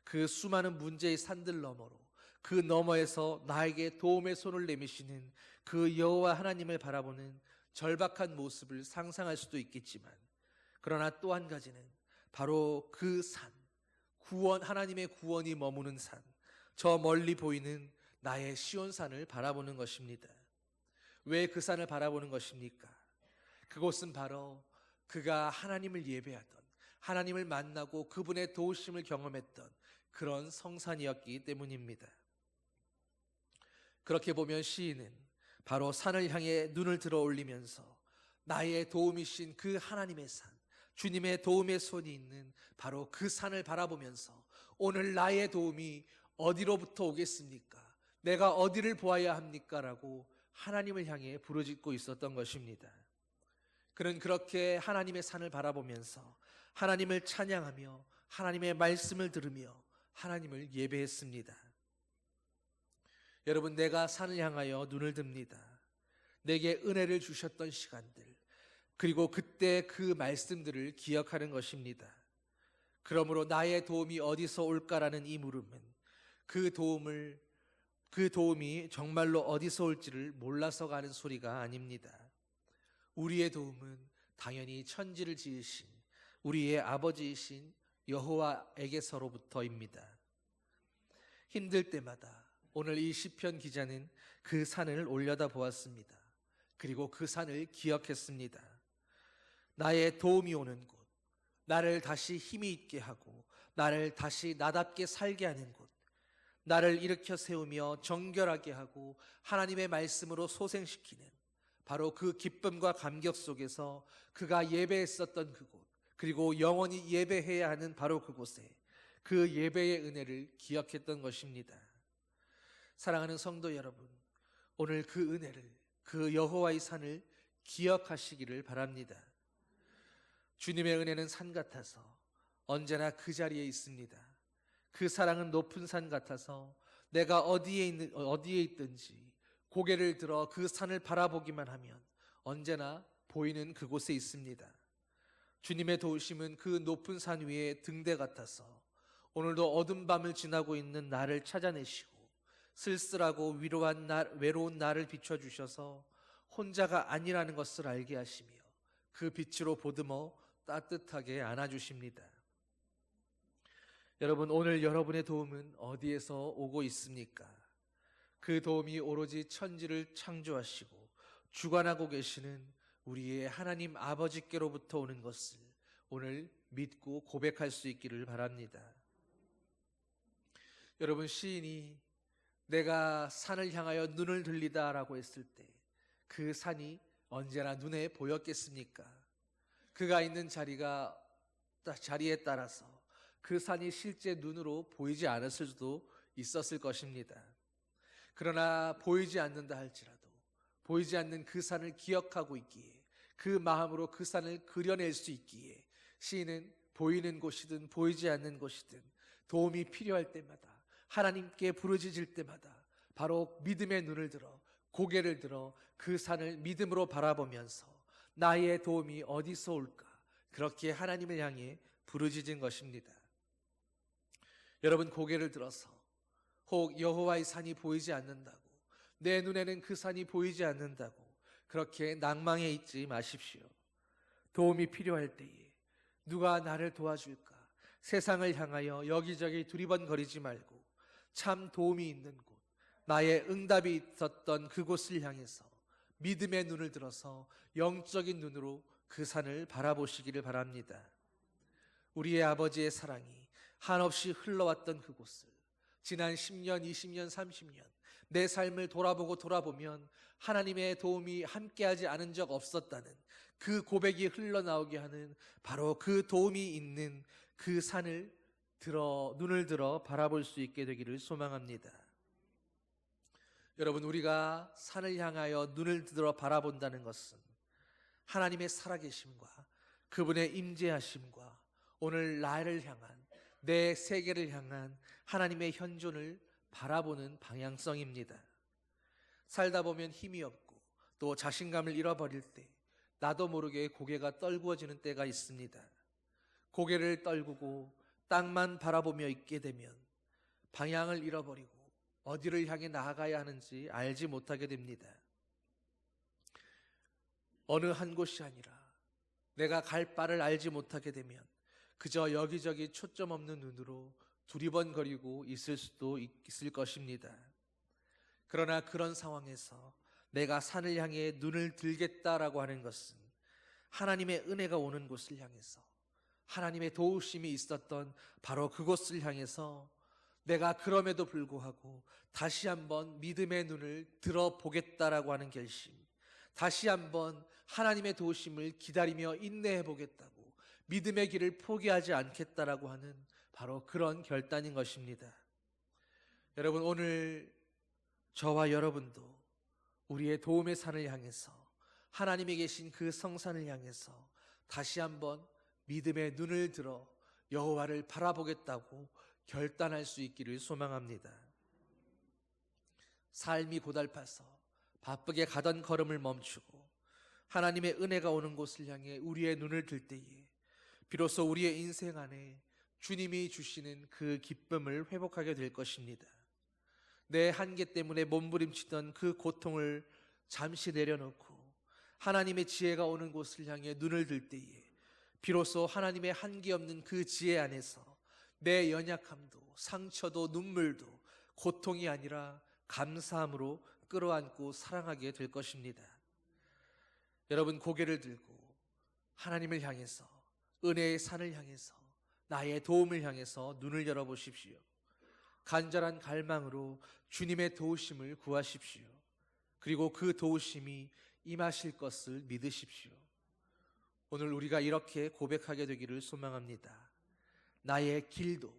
Speaker 1: 그 수많은 문제의 산들 너머로, 그 너머에서 나에게 도움의 손을 내미시는 그 여호와 하나님을 바라보는 절박한 모습을 상상할 수도 있겠지만, 그러나 또 한 가지는 바로 그 산, 하나님의 구원이 머무는 산, 저 멀리 보이는 나의 시온산을 바라보는 것입니다. 왜 그 산을 바라보는 것입니까? 그곳은 바로 그가 하나님을 예배하던, 하나님을 만나고 그분의 도우심을 경험했던 그런 성산이었기 때문입니다. 그렇게 보면 시인은 바로 산을 향해 눈을 들어 올리면서 나의 도움이신 그 하나님의 산, 주님의 도움의 손이 있는 바로 그 산을 바라보면서 오늘 나의 도움이 어디로부터 오겠습니까? 내가 어디를 보아야 합니까? 라고 하나님을 향해 부르짖고 있었던 것입니다. 그는 그렇게 하나님의 산을 바라보면서 하나님을 찬양하며 하나님의 말씀을 들으며 하나님을 예배했습니다. 여러분, 내가 산을 향하여 눈을 듭니다. 내게 은혜를 주셨던 시간들, 그리고 그때 그 말씀들을 기억하는 것입니다. 그러므로 나의 도움이 어디서 올까라는 이 물음은 그 도움을 그 도움이 정말로 어디서 올지를 몰라서 가는 소리가 아닙니다. 우리의 도움은 당연히 천지를 지으신 우리의 아버지이신 여호와에게서로부터입니다. 힘들 때마다 오늘 이 시편 기자는 그 산을 올려다 보았습니다. 그리고 그 산을 기억했습니다. 나의 도움이 오는 곳, 나를 다시 힘이 있게 하고 나를 다시 나답게 살게 하는 곳, 나를 일으켜 세우며 정결하게 하고 하나님의 말씀으로 소생시키는 바로 그 기쁨과 감격 속에서 그가 예배했었던 그곳, 그리고 영원히 예배해야 하는 바로 그곳에 그 예배의 은혜를 기억했던 것입니다. 사랑하는 성도 여러분, 오늘 그 은혜를, 그 여호와의 산을 기억하시기를 바랍니다. 주님의 은혜는 산 같아서 언제나 그 자리에 있습니다. 그 사랑은 높은 산 같아서 내가 어디에 있든지 고개를 들어 그 산을 바라보기만 하면 언제나 보이는 그곳에 있습니다. 주님의 도우심은 그 높은 산 위에 등대 같아서 오늘도 어두운 밤을 지나고 있는 나를 찾아내시고 쓸쓸하고 외로운 나를 비춰주셔서 혼자가 아니라는 것을 알게 하시며 그 빛으로 보듬어 따뜻하게 안아주십니다. 여러분, 오늘 여러분의 도움은 어디에서 오고 있습니까? 그 도움이 오로지 천지를 창조하시고 주관하고 계시는 우리의 하나님 아버지께로부터 오는 것을 오늘 믿고 고백할 수 있기를 바랍니다. 여러분, 시인이 내가 산을 향하여 눈을 들리다 라고 했을 때 그 산이 언제나 눈에 보였겠습니까? 그가 있는 자리에 따라서 그 산이 실제 눈으로 보이지 않았을 수도 있었을 것입니다. 그러나 보이지 않는다 할지라도 보이지 않는 그 산을 기억하고 있기에, 그 마음으로 그 산을 그려낼 수 있기에 시인은 보이는 곳이든 보이지 않는 곳이든 도움이 필요할 때마다, 하나님께 부르짖을 때마다 바로 믿음의 눈을 들어 고개를 들어 그 산을 믿음으로 바라보면서 나의 도움이 어디서 올까, 그렇게 하나님을 향해 부르짖은 것입니다. 여러분, 고개를 들어서 혹 여호와의 산이 보이지 않는다고, 내 눈에는 그 산이 보이지 않는다고 그렇게 낭망해 있지 마십시오. 도움이 필요할 때에 누가 나를 도와줄까, 세상을 향하여 여기저기 두리번거리지 말고 참 도움이 있는 곳, 나의 응답이 있었던 그곳을 향해서 믿음의 눈을 들어서 영적인 눈으로 그 산을 바라보시기를 바랍니다. 우리의 아버지의 사랑이 한없이 흘러왔던 그곳을 지난 10년, 20년, 30년 내 삶을 돌아보면 하나님의 도움이 함께하지 않은 적 없었다는 그 고백이 흘러나오게 하는 바로 그 도움이 있는 그 산을 눈을 들어 바라볼 수 있게 되기를 소망합니다. 여러분, 우리가 산을 향하여 눈을 들어 바라본다는 것은 하나님의 살아계심과 그분의 임재하심과 오늘 나를 향한, 내 세계를 향한 하나님의 현존을 바라보는 방향성입니다. 살다 보면 힘이 없고 또 자신감을 잃어버릴 때 나도 모르게 고개가 떨구어지는 때가 있습니다. 고개를 떨구고 땅만 바라보며 있게 되면 방향을 잃어버리고 어디를 향해 나아가야 하는지 알지 못하게 됩니다. 어느 한 곳이 아니라 내가 갈 바를 알지 못하게 되면 그저 여기저기 초점 없는 눈으로 두리번거리고 있을 수도 있을 것입니다. 그러나 그런 상황에서 내가 산을 향해 눈을 들겠다라고 하는 것은 하나님의 은혜가 오는 곳을 향해서, 하나님의 도우심이 있었던 바로 그곳을 향해서 내가 그럼에도 불구하고 다시 한번 믿음의 눈을 들어보겠다라고 하는 결심, 다시 한번 하나님의 도우심을 기다리며 인내해 보겠다고, 믿음의 길을 포기하지 않겠다라고 하는 바로 그런 결단인 것입니다. 여러분, 오늘 저와 여러분도 우리의 도움의 산을 향해서, 하나님이 계신 그 성산을 향해서 다시 한번 믿음의 눈을 들어 여호와를 바라보겠다고 결단할 수 있기를 소망합니다. 삶이 고달파서 바쁘게 가던 걸음을 멈추고 하나님의 은혜가 오는 곳을 향해 우리의 눈을 들 때에 비로소 우리의 인생 안에 주님이 주시는 그 기쁨을 회복하게 될 것입니다. 내 한계 때문에 몸부림치던 그 고통을 잠시 내려놓고 하나님의 지혜가 오는 곳을 향해 눈을 들 때에 비로소 하나님의 한계 없는 그 지혜 안에서 내 연약함도 상처도 눈물도 고통이 아니라 감사함으로 끌어안고 사랑하게 될 것입니다. 여러분, 고개를 들고 하나님을 향해서, 은혜의 산을 향해서, 나의 도움을 향해서 눈을 열어보십시오. 간절한 갈망으로 주님의 도우심을 구하십시오. 그리고 그 도우심이 임하실 것을 믿으십시오. 오늘 우리가 이렇게 고백하게 되기를 소망합니다. 나의 길도,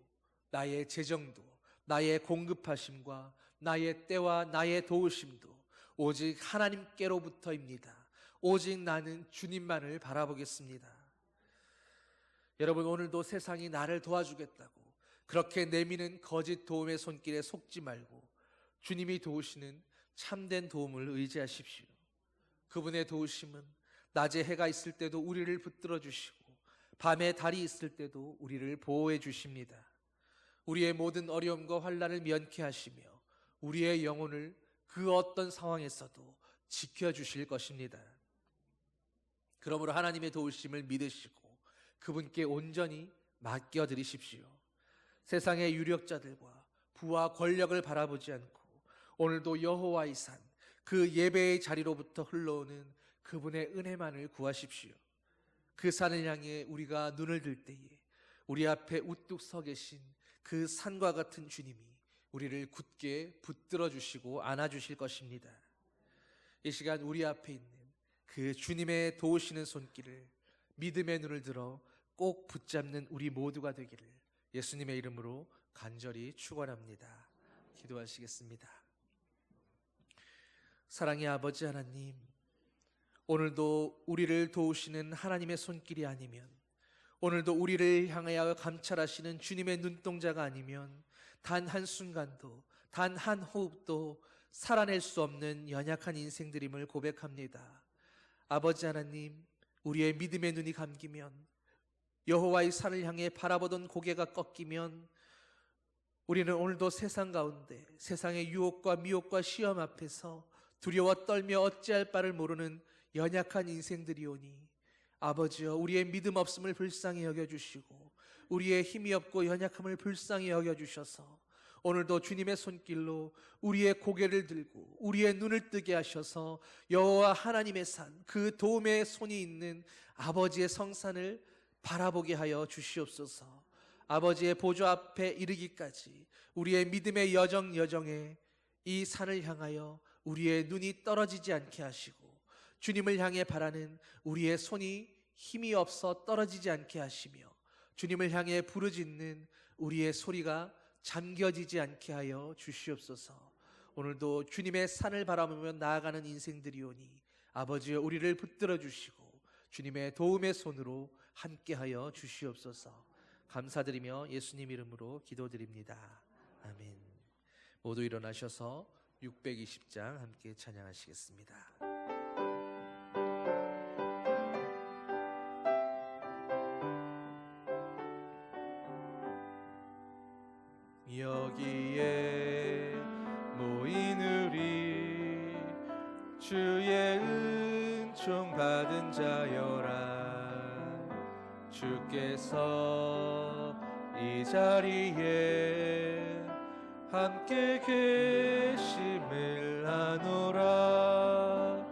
Speaker 1: 나의 재정도, 나의 공급하심과 나의 때와 나의 도우심도 오직 하나님께로부터입니다. 오직 나는 주님만을 바라보겠습니다. 여러분, 오늘도 세상이 나를 도와주겠다고 그렇게 내미는 거짓 도움의 손길에 속지 말고 주님이 도우시는 참된 도움을 의지하십시오. 그분의 도우심은 낮에 해가 있을 때도 우리를 붙들어 주시고 밤에 달이 있을 때도 우리를 보호해 주십니다. 우리의 모든 어려움과 환난을 면케하시며 우리의 영혼을 그 어떤 상황에서도 지켜주실 것입니다. 그러므로 하나님의 도우심을 믿으시고 그분께 온전히 맡겨드리십시오. 세상의 유력자들과 부와 권력을 바라보지 않고 오늘도 여호와의 산, 그 예배의 자리로부터 흘러오는 그분의 은혜만을 구하십시오. 그 산을 향해 우리가 눈을 들 때에 우리 앞에 우뚝 서 계신 그 산과 같은 주님이 우리를 굳게 붙들어 주시고 안아 주실 것입니다. 이 시간 우리 앞에 있는 그 주님의 도우시는 손길을 믿음의 눈을 들어 꼭 붙잡는 우리 모두가 되기를 예수님의 이름으로 간절히 축원합니다. 기도하시겠습니다. 사랑의 아버지 하나님, 오늘도 우리를 도우시는 하나님의 손길이 아니면, 오늘도 우리를 향하여 감찰하시는 주님의 눈동자가 아니면 단 한순간도, 단 한 호흡도 살아낼 수 없는 연약한 인생들임을 고백합니다. 아버지 하나님, 우리의 믿음의 눈이 감기면, 여호와의 산을 향해 바라보던 고개가 꺾이면 우리는 오늘도 세상 가운데 세상의 유혹과 미혹과 시험 앞에서 두려워 떨며 어찌할 바를 모르는 연약한 인생들이오니 아버지여, 우리의 믿음 없음을 불쌍히 여겨주시고 우리의 힘이 없고 연약함을 불쌍히 여겨주셔서 오늘도 주님의 손길로 우리의 고개를 들고 우리의 눈을 뜨게 하셔서 여호와 하나님의 산, 그 도움의 손이 있는 아버지의 성산을 바라보게 하여 주시옵소서. 아버지의 보좌 앞에 이르기까지 우리의 믿음의 여정에 이 산을 향하여 우리의 눈이 떨어지지 않게 하시고 주님을 향해 바라는 우리의 손이 힘이 없어 떨어지지 않게 하시며 주님을 향해 부르짖는 우리의 소리가 잠겨지지 않게 하여 주시옵소서. 오늘도 주님의 산을 바라보며 나아가는 인생들이오니 아버지여, 우리를 붙들어 주시고 주님의 도움의 손으로 함께하여 주시옵소서. 감사드리며 예수님 이름으로 기도드립니다. 아멘. 모두 일어나셔서 620장 함께 찬양하시겠습니다. 여기에 모인 우리 주의 은총 받은 자여라. 주께서 이 자리에 함께 계심을 아노라.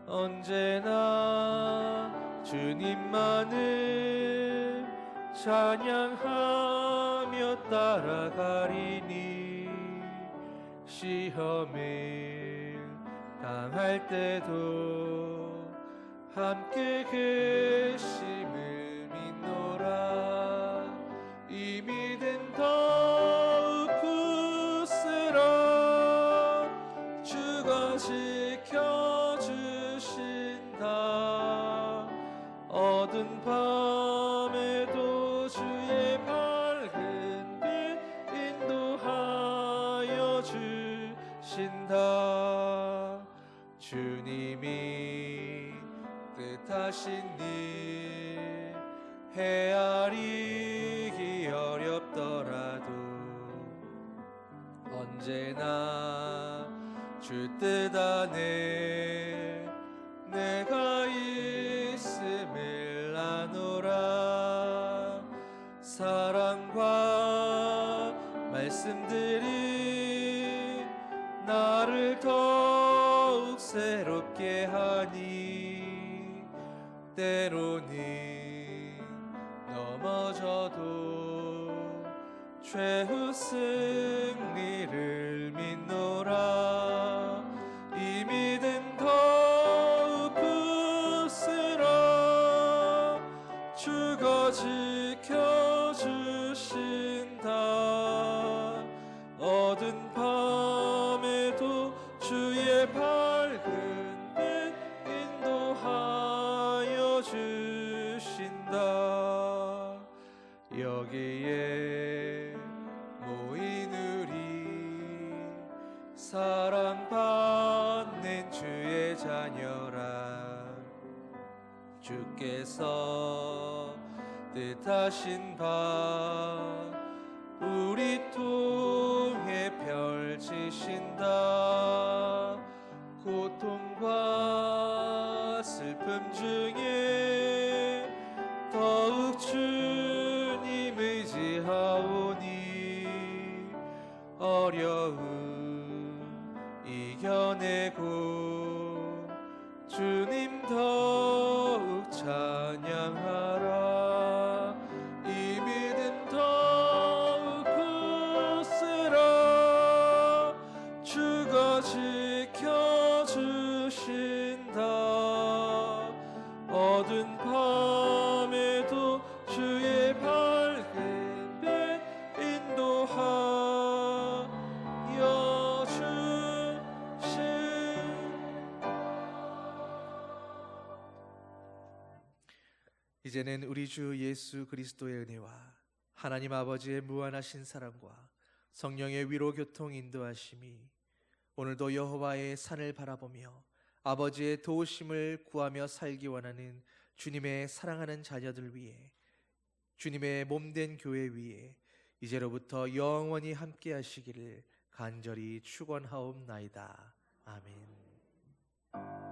Speaker 1: 언제나 주님만을 찬양하며 따라가리니 시험을 당할 때도 함께 계심을 믿노라. 이 믿음 더욱 굳세라. 주가 지켜주신다. 어두운 밤에도 주의 밝은 빛 인도하여 주신다. 주님이 뜻하신 일 헤아리기 어렵더라도 언제나 주 뜻 안에 내가 있음을 아노라. 사랑과 말씀들이 나를 더욱 새롭게 하니 때로는 넘어져도 최후 승리를 믿노라. 이 믿음 더욱 굳세라. 주가 지켜주신다. 어두운 밤에도 주의 밝은 빛 인도하여 주신다. 여기에 모인 우리 사랑받는 주의 자녀라. 주께서 뜻하신 바 우리 통해 펼치신다. 고통과 슬픔 중에 더욱 주님 의지하오니 어려움 이겨내고 주님 더욱 찬양하라. 이 믿음 더욱 굳세라. 주가 지켜주신다. 어두운 밤에도 주의 밝은 빛 인도하여 이제는 우리 주 예수 그리스도의 은혜와 하나님 아버지의 무한하신 사랑과 성령의 위로 교통 인도하심이 오늘도 여호와의 산을 바라보며 아버지의 도우심을 구하며 살기 원하는 주님의 사랑하는 자녀들 위해, 주님의 몸된 교회 위에 이제로부터 영원히 함께 하시기를 간절히 축원하옵나이다. 아멘.